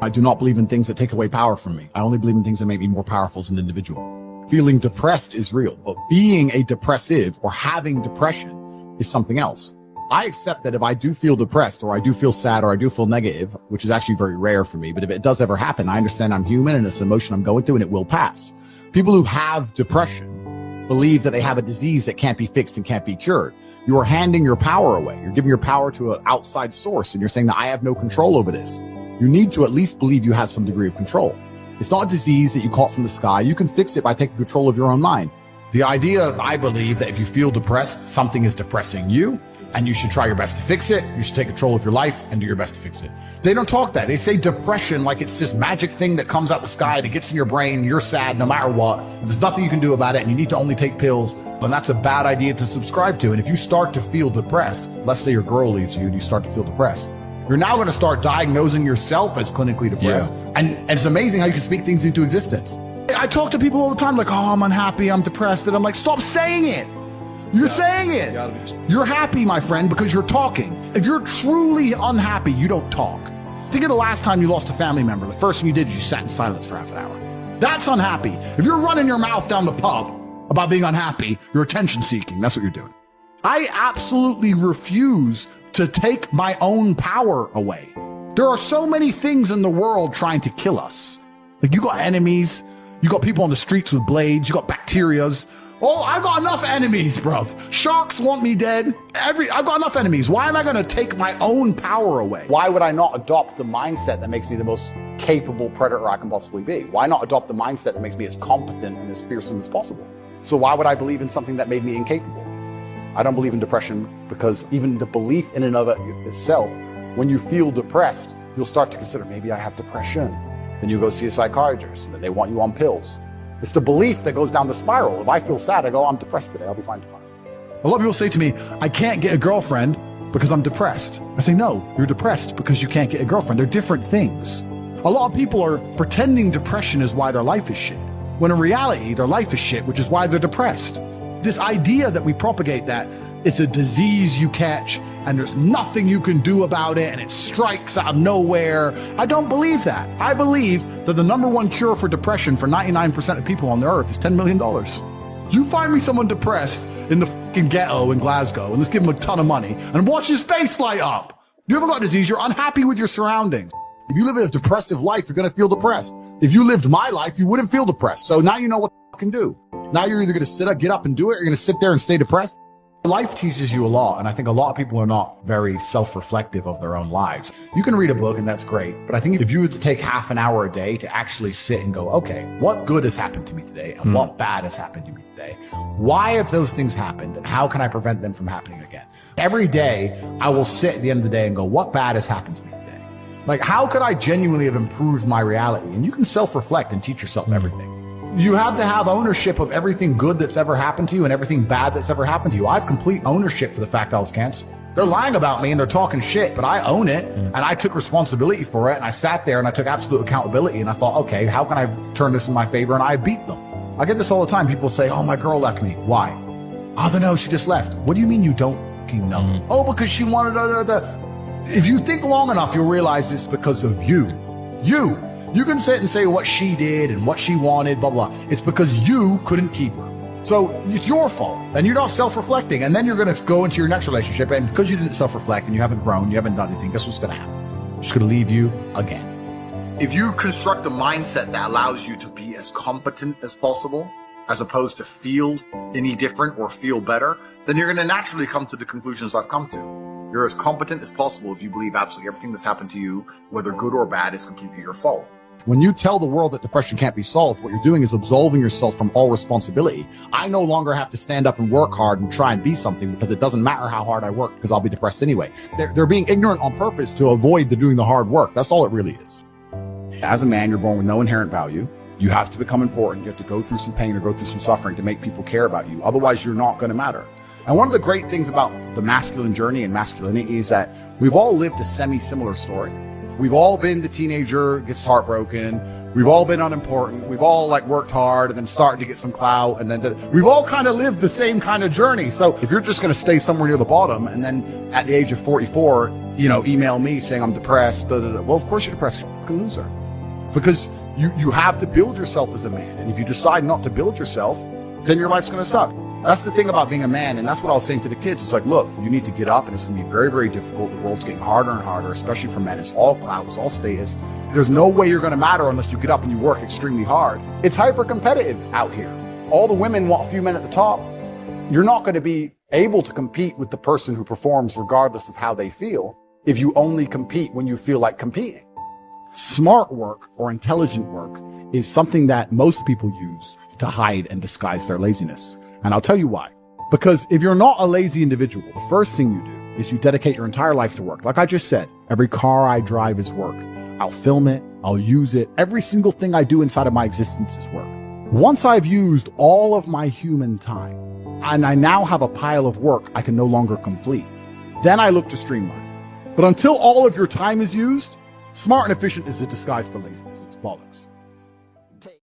I do not believe in things that take away power from me. I only believe in things that make me more powerful as an individual. Feeling depressed is real, but being a depressive or having depression is something else. I accept that if I do feel depressed or I do feel sad or I do feel negative, which is actually very rare for me, but if it does ever happen, I understand I'm human and it's an emotion I'm going through and it will pass. People who have depression believe that they have a disease that can't be fixed and can't be cured. You are handing your power away. You're giving your power to an outside source and you're saying that I have no control over this. You need to at least believe you have some degree of control. It's not a disease that you caught from the sky. You can fix it by taking control of your own mind. The idea, I believe, that if you feel depressed, something is depressing you, and you should try your best to fix it. You should take control of your life and do your best to fix it. They don't talk that. They say depression like it's this magic thing that comes out the sky and it gets in your brain. You're sad no matter what. There's nothing you can do about it and you need to only take pills. And that's a bad idea to subscribe to. And if you start to feel depressed, let's say your girl leaves you and you start to feel depressed, you're now going to start diagnosing yourself as clinically depressed. Yeah. And it's amazing how you can speak things into existence. I talk to people all the time like, oh, I'm unhappy, I'm depressed. And I'm like, stop saying it. You're saying it. You're happy, my friend, because you're talking. If you're truly unhappy, you don't talk. Think of the last time you lost a family member. The first thing you did is you sat in silence for half an hour. That's unhappy. If you're running your mouth down the pub about being unhappy, you're attention seeking. That's what you're doing. I absolutely refuse to take my own power away. There are so many things in the world trying to kill us. Like you got enemies, you got people on the streets with blades, you got bacterias. Oh, I've got enough enemies, bruv. Sharks want me dead. I've got enough enemies. Why am I going to take my own power away? Why would I not adopt the mindset that makes me the most capable predator I can possibly be? Why not adopt the mindset that makes me as competent and as fearsome as possible? So why would I believe in something that made me incapable? I don't believe in depression because even the belief in and of itself, when you feel depressed, you'll start to consider maybe I have depression. Then you go see a psychiatrist and then they want you on pills. It's the belief that goes down the spiral. If I feel sad, I go, I'm depressed today. I'll be fine tomorrow. A lot of people say to me, I can't get a girlfriend because I'm depressed. I say, no, you're depressed because you can't get a girlfriend. They're different things. A lot of people are pretending depression is why their life is shit, when in reality, their life is shit, which is why they're depressed. This idea that we propagate that it's a disease you catch and there's nothing you can do about it and it strikes out of nowhere. I don't believe that. I believe that the number one cure for depression for 99% of people on the earth is $10 million. You find me someone depressed in the fucking ghetto in Glasgow and let's give him a ton of money and watch his face light up. You ever got a disease? You're unhappy with your surroundings. If you live a depressive life, you're going to feel depressed. If you lived my life, you wouldn't feel depressed. So now you know what to fucking do. Now you're either going to get up and do it, or you're going to sit there and stay depressed. Life teaches you a lot, and I think a lot of people are not very self-reflective of their own lives. You can read a book, and that's great, but I think if you were to take half an hour a day to actually sit and go, okay, what good has happened to me today, and what bad has happened to me today? Why have those things happened, and how can I prevent them from happening again? Every day, I will sit at the end of the day and go, what bad has happened to me today? Like, how could I genuinely have improved my reality? And you can self-reflect and teach yourself everything. You have to have ownership of everything good that's ever happened to you and everything bad that's ever happened to you. I have complete ownership for the fact I was canceled. They're lying about me and they're talking shit, but I own it and I took responsibility for it and I sat there and I took absolute accountability and I thought, okay, how can I turn this in my favor? And I beat them. I get this all the time. People say, oh, my girl left me. Why? I don't know. She just left. What do you mean you don't fucking know? Oh, because she wanted If you think long enough, you'll realize it's because of you. You can sit and say what she did and what she wanted, blah, blah. It's because you couldn't keep her. So it's your fault and you're not self-reflecting. And then you're going to go into your next relationship. And because you didn't self-reflect and you haven't grown, you haven't done anything, guess what's going to happen? She's going to leave you again. If you construct a mindset that allows you to be as competent as possible, as opposed to feel any different or feel better, then you're going to naturally come to the conclusions I've come to. You're as competent as possible if you believe absolutely everything that's happened to you, whether good or bad, is completely your fault. When you tell the world that depression can't be solved, what you're doing is absolving yourself from all responsibility. I no longer have to stand up and work hard and try and be something because it doesn't matter how hard I work because I'll be depressed anyway. They're being ignorant on purpose to avoid doing the hard work. That's all it really is. As a man, you're born with no inherent value. You have to become important. You have to go through some pain or go through some suffering to make people care about you. Otherwise, you're not going to matter. And one of the great things about the masculine journey and masculinity is that we've all lived a semi-similar story. We've all been the teenager, gets heartbroken. We've all been unimportant. We've all worked hard and then started to get some clout. And then we've all kind of lived the same kind of journey. So if you're just going to stay somewhere near the bottom and then at the age of 44, email me saying I'm depressed, well, of course you're depressed. fucking loser. Because you have to build yourself as a man. And if you decide not to build yourself, then your life's gonna suck. That's the thing about being a man, and that's what I was saying to the kids. It's like, look, you need to get up, and it's gonna be very, very difficult. The world's getting harder and harder, especially for men. It's all clout, it's all status. There's no way you're gonna matter unless you get up and you work extremely hard. It's hyper competitive out here. All the women want a few men at the top. You're not gonna be able to compete with the person who performs regardless of how they feel if you only compete when you feel like competing. Smart work or intelligent work is something that most people use to hide and disguise their laziness. And I'll tell you why. Because if you're not a lazy individual, the first thing you do is you dedicate your entire life to work. Like I just said, every car I drive is work. I'll film it, I'll use it. Every single thing I do inside of my existence is work. Once I've used all of my human time, and I now have a pile of work I can no longer complete, then I look to streamline. But until all of your time is used, smart and efficient is a disguise for laziness. It's bollocks.